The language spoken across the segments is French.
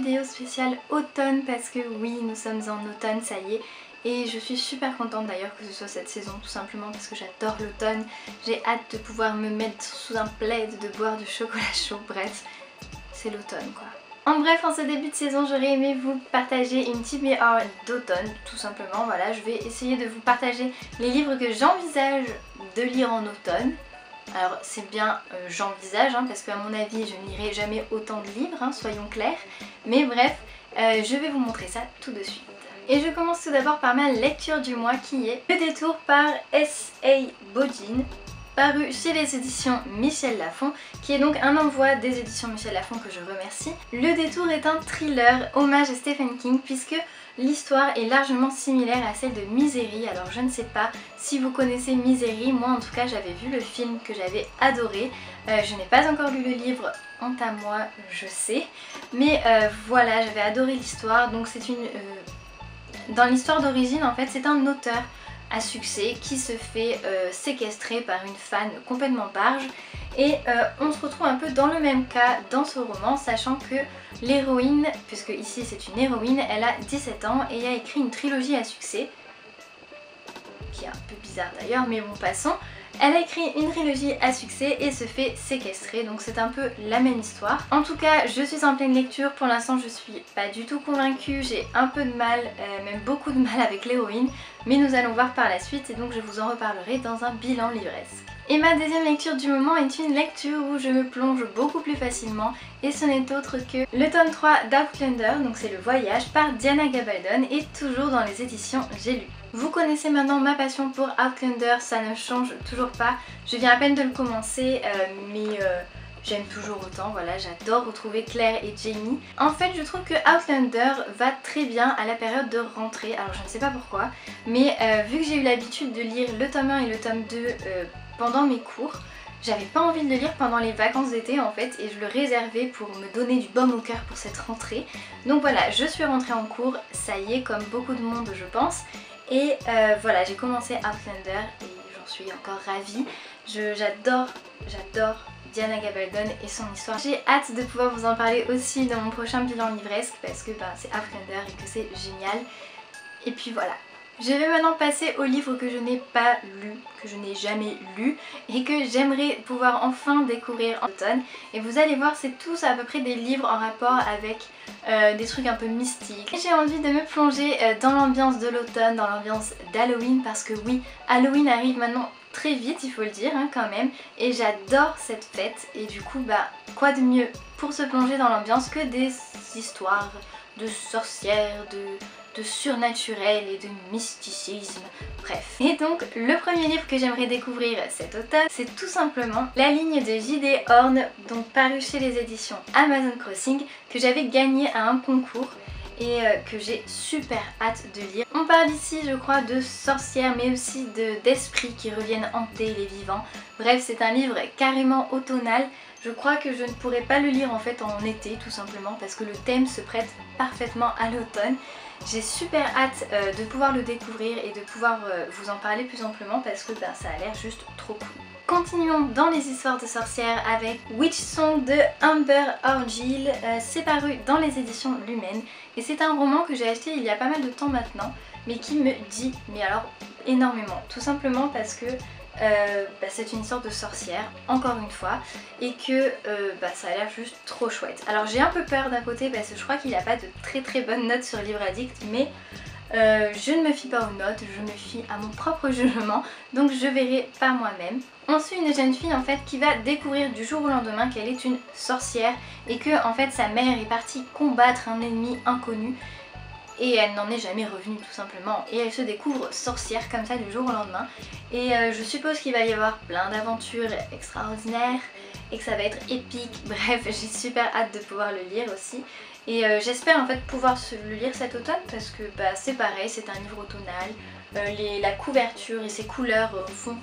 vidéo spéciale automne parce que oui, nous sommes en automne, ça y est. Et je suis super contente d'ailleurs que ce soit cette saison, tout simplement parce que j'adore l'automne. J'ai hâte de pouvoir me mettre sous un plaid, de boire du chocolat chaud, bref, c'est l'automne quoi. En bref, en ce début de saison, j'aurais aimé vous partager une TBR d'automne, tout simplement. Voilà, je vais essayer de vous partager les livres que j'envisage de lire en automne. Alors c'est bien j'envisage, parce qu'à mon avis je n'irai jamais autant de livres, soyons clairs. Mais bref, je vais vous montrer ça tout de suite. Et je commence tout d'abord par ma lecture du mois qui est Le Détour par S.A. Bodin, paru chez les éditions Michel Lafon, qui est donc un envoi des éditions Michel Lafon que je remercie. Le Détour est un thriller hommage à Stephen King puisque l'histoire est largement similaire à celle de Misery. Alors je ne sais pas si vous connaissez Misery, moi en tout cas j'avais vu le film que j'avais adoré. Je n'ai pas encore lu le livre, honte à moi, je sais. Mais voilà, j'avais adoré l'histoire. Donc c'est une... Dans l'histoire d'origine en fait c'est un auteur à succès qui se fait séquestrer par une fan complètement barge et on se retrouve un peu dans le même cas dans ce roman, sachant que l'héroïne, puisque ici c'est une héroïne, elle a 17 ans et a écrit une trilogie à succès qui est un peu bizarre d'ailleurs, mais bon passons. Elle a écrit une trilogie à succès et se fait séquestrer, donc c'est un peu la même histoire. En tout cas, je suis en pleine lecture, pour l'instant je suis pas du tout convaincue, j'ai un peu de mal, même beaucoup de mal avec l'héroïne, mais nous allons voir par la suite et donc je vous en reparlerai dans un bilan livresque. Et ma deuxième lecture du moment est une lecture où je me plonge beaucoup plus facilement et ce n'est autre que le tome 3 d'Outlander, donc c'est Le Voyage par Diana Gabaldon et toujours dans les éditions J'ai lu. Vous connaissez maintenant ma passion pour Outlander, ça ne change toujours pas. Je viens à peine de le commencer, mais j'aime toujours autant. Voilà, j'adore retrouver Claire et Jamie. En fait, je trouve que Outlander va très bien à la période de rentrée. Alors, je ne sais pas pourquoi, mais vu que j'ai eu l'habitude de lire le tome 1 et le tome 2 pendant mes cours, j'avais pas envie de le lire pendant les vacances d'été en fait et je le réservais pour me donner du baume au cœur pour cette rentrée. Donc voilà, je suis rentrée en cours, ça y est, comme beaucoup de monde je pense. Et voilà, j'ai commencé Outlander et j'en suis encore ravie. J'adore Diana Gabaldon et son histoire. J'ai hâte de pouvoir vous en parler aussi dans mon prochain bilan livresque parce que c'est Outlander et que c'est génial. Et puis voilà. Je vais maintenant passer au livre que je n'ai pas lu, que je n'ai jamais lu et que j'aimerais pouvoir enfin découvrir en automne. Et vous allez voir, c'est tous à peu près des livres en rapport avec des trucs un peu mystiques. J'ai envie de me plonger dans l'ambiance de l'automne, dans l'ambiance d'Halloween parce que oui, Halloween arrive maintenant très vite, il faut le dire quand même, et j'adore cette fête et du coup quoi de mieux pour se plonger dans l'ambiance que des histoires de sorcières, de surnaturel et de mysticisme, bref. Et donc le premier livre que j'aimerais découvrir cet automne, c'est tout simplement la ligne de J.D. Horn, donc paru chez les éditions Amazon Crossing, que j'avais gagné à un concours et que j'ai super hâte de lire. On parle ici je crois de sorcières mais aussi d'esprits qui reviennent hanter les vivants. Bref, c'est un livre carrément automnal. Je crois que je ne pourrais pas le lire en fait en été tout simplement parce que le thème se prête parfaitement à l'automne. J'ai super hâte de pouvoir le découvrir et de pouvoir vous en parler plus amplement parce que ça a l'air juste trop cool. Continuons dans les histoires de sorcières avec Witch Song de Amber Orgil. C'est paru dans les éditions Lumen et c'est un roman que j'ai acheté il y a pas mal de temps maintenant mais qui me dit mais alors énormément. Tout simplement parce que c'est une sorte de sorcière, encore une fois, et que ça a l'air juste trop chouette. Alors j'ai un peu peur d'un côté parce que je crois qu'il n'a pas de très bonnes notes sur Livre Addict, mais je ne me fie pas aux notes, je me fie à mon propre jugement, donc je verrai par moi-même. On suit une jeune fille en fait qui va découvrir du jour au lendemain qu'elle est une sorcière et que en fait sa mère est partie combattre un ennemi inconnu. Et elle n'en est jamais revenue tout simplement et elle se découvre sorcière comme ça du jour au lendemain et je suppose qu'il va y avoir plein d'aventures extraordinaires et que ça va être épique. Bref, j'ai super hâte de pouvoir le lire aussi et j'espère en fait pouvoir le lire cet automne parce que c'est pareil, c'est un livre automnal, la couverture et ses couleurs font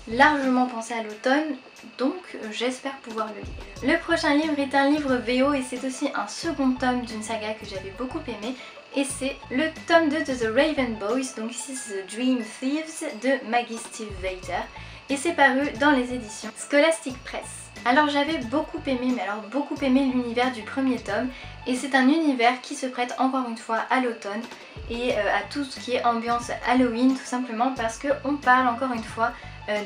largement penser à l'automne, donc j'espère pouvoir le lire. Le prochain livre est un livre VO et c'est aussi un second tome d'une saga que j'avais beaucoup aimé et c'est le tome 2 de The Raven Boys, donc ici c'est The Dream Thieves de Maggie Stiefvater et c'est paru dans les éditions Scholastic Press. Alors j'avais beaucoup aimé, mais alors beaucoup aimé l'univers du premier tome et c'est un univers qui se prête encore une fois à l'automne et à tout ce qui est ambiance Halloween tout simplement parce qu'on parle encore une fois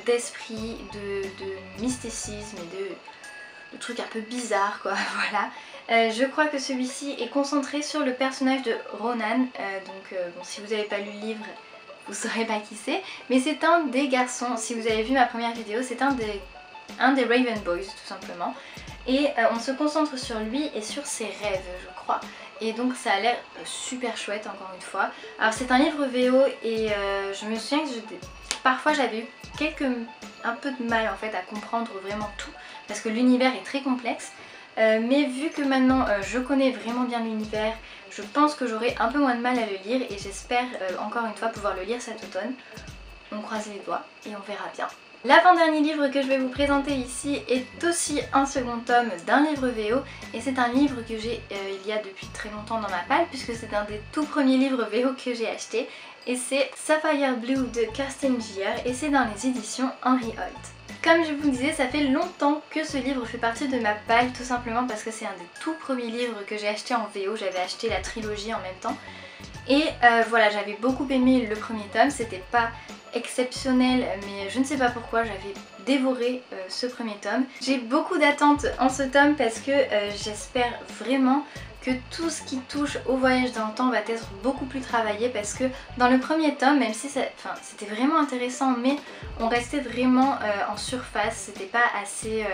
d'esprit, de mysticisme et de trucs un peu bizarres quoi, voilà. Je crois que celui-ci est concentré sur le personnage de Ronan, bon, si vous n'avez pas lu le livre vous saurez pas qui c'est, mais c'est un des garçons, si vous avez vu ma première vidéo, c'est un des Raven Boys tout simplement et on se concentre sur lui et sur ses rêves je crois et donc ça a l'air super chouette encore une fois. Alors c'est un livre VO et je me souviens que parfois j'avais eu un peu de mal en fait à comprendre vraiment tout parce que l'univers est très complexe mais vu que maintenant je connais vraiment bien l'univers, je pense que j'aurai un peu moins de mal à le lire et j'espère encore une fois pouvoir le lire cet automne. On croise les doigts et on verra bien. L'avant-dernier livre que je vais vous présenter ici est aussi un second tome d'un livre VO et c'est un livre que j'ai il y a depuis très longtemps dans ma palle puisque c'est un des tout premiers livres VO que j'ai acheté et c'est Sapphire Blue de Kirsten Gier et c'est dans les éditions Henry Holt. Comme je vous le disais, ça fait longtemps que ce livre fait partie de ma palle tout simplement parce que c'est un des tout premiers livres que j'ai acheté en VO, j'avais acheté la trilogie en même temps. Et voilà, j'avais beaucoup aimé le premier tome, c'était pas exceptionnel mais je ne sais pas pourquoi j'avais dévoré ce premier tome. J'ai beaucoup d'attentes en ce tome parce que j'espère vraiment que tout ce qui touche au voyage dans le temps va être beaucoup plus travaillé parce que dans le premier tome, même si c'était vraiment intéressant mais on restait vraiment en surface, c'était pas assez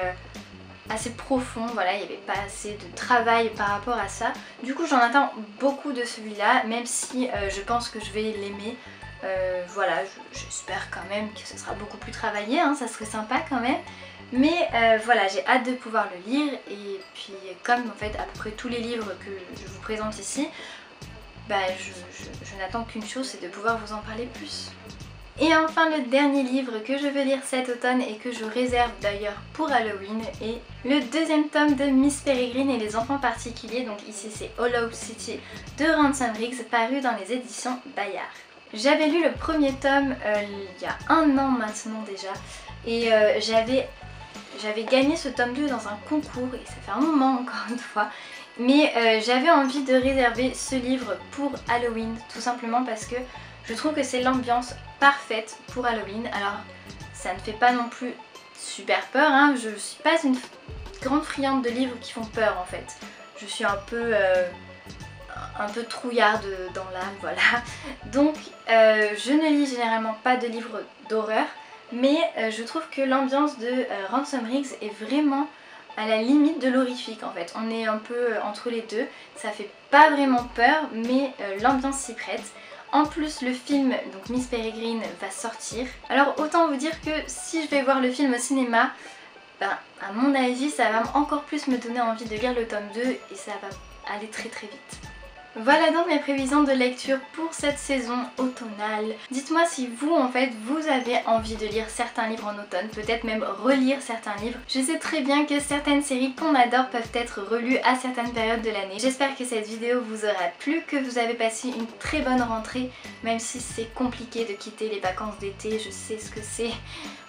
profond, voilà, il n'y avait pas assez de travail par rapport à ça. Du coup j'en attends beaucoup de celui-là, même si je pense que je vais l'aimer. Voilà, j'espère quand même que ce sera beaucoup plus travaillé, hein, ça serait sympa quand même. Mais voilà, j'ai hâte de pouvoir le lire et puis comme en fait à peu près tous les livres que je vous présente ici, bah, je n'attends qu'une chose, c'est de pouvoir vous en parler plus. Et enfin le dernier livre que je vais lire cet automne et que je réserve d'ailleurs pour Halloween est le deuxième tome de Miss Peregrine et les enfants particuliers, donc ici c'est Hollow City de Ransom Riggs paru dans les éditions Bayard. J'avais lu le premier tome il y a un an maintenant déjà et j'avais gagné ce tome 2 dans un concours et ça fait un moment encore une fois. Mais j'avais envie de réserver ce livre pour Halloween tout simplement parce que je trouve que c'est l'ambiance parfaite pour Halloween. Alors ça ne fait pas non plus super peur, hein. Je suis pas une grande friande de livres qui font peur en fait. Je suis un peu trouillarde dans l'âme, voilà. Donc je ne lis généralement pas de livres d'horreur, mais je trouve que l'ambiance de Ransom Riggs est vraiment à la limite de l'horrifique en fait. On est un peu entre les deux, ça fait pas vraiment peur, mais l'ambiance s'y prête. En plus le film, donc Miss Peregrine, va sortir. Alors autant vous dire que si je vais voir le film au cinéma, ben, à mon avis ça va encore plus me donner envie de lire le tome 2 et ça va aller très très vite. Voilà donc mes prévisions de lecture pour cette saison automnale. Dites-moi si vous en fait vous avez envie de lire certains livres en automne, peut-être même relire certains livres. Je sais très bien que certaines séries qu'on adore peuvent être relues à certaines périodes de l'année. J'espère que cette vidéo vous aura plu, que vous avez passé une très bonne rentrée, même si c'est compliqué de quitter les vacances d'été, je sais ce que c'est.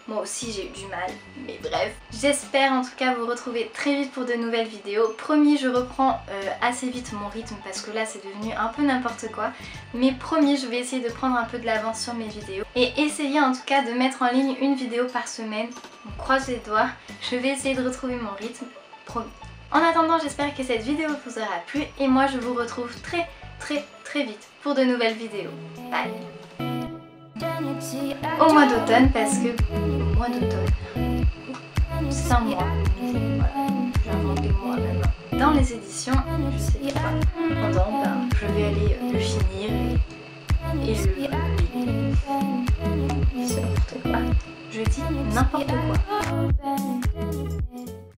Moi aussi j'ai eu du mal, mais bref. J'espère en tout cas vous retrouver très vite pour de nouvelles vidéos. Promis, je reprends assez vite mon rythme parce que là c'est devenu un peu n'importe quoi. Mais promis, je vais essayer de prendre un peu de l'avance sur mes vidéos. Et essayer en tout cas de mettre en ligne une vidéo par semaine. On croise les doigts, je vais essayer de retrouver mon rythme, promis. En attendant, j'espère que cette vidéo vous aura plu et moi je vous retrouve très vite pour de nouvelles vidéos. Bye! Au mois d'automne parce que au mois d'automne c'est un mois, voilà, j'invente des mois maintenant. Dans les éditions, je sais pas, pendant je vais aller le finir et le lire. C'est n'importe quoi, je dis n'importe quoi.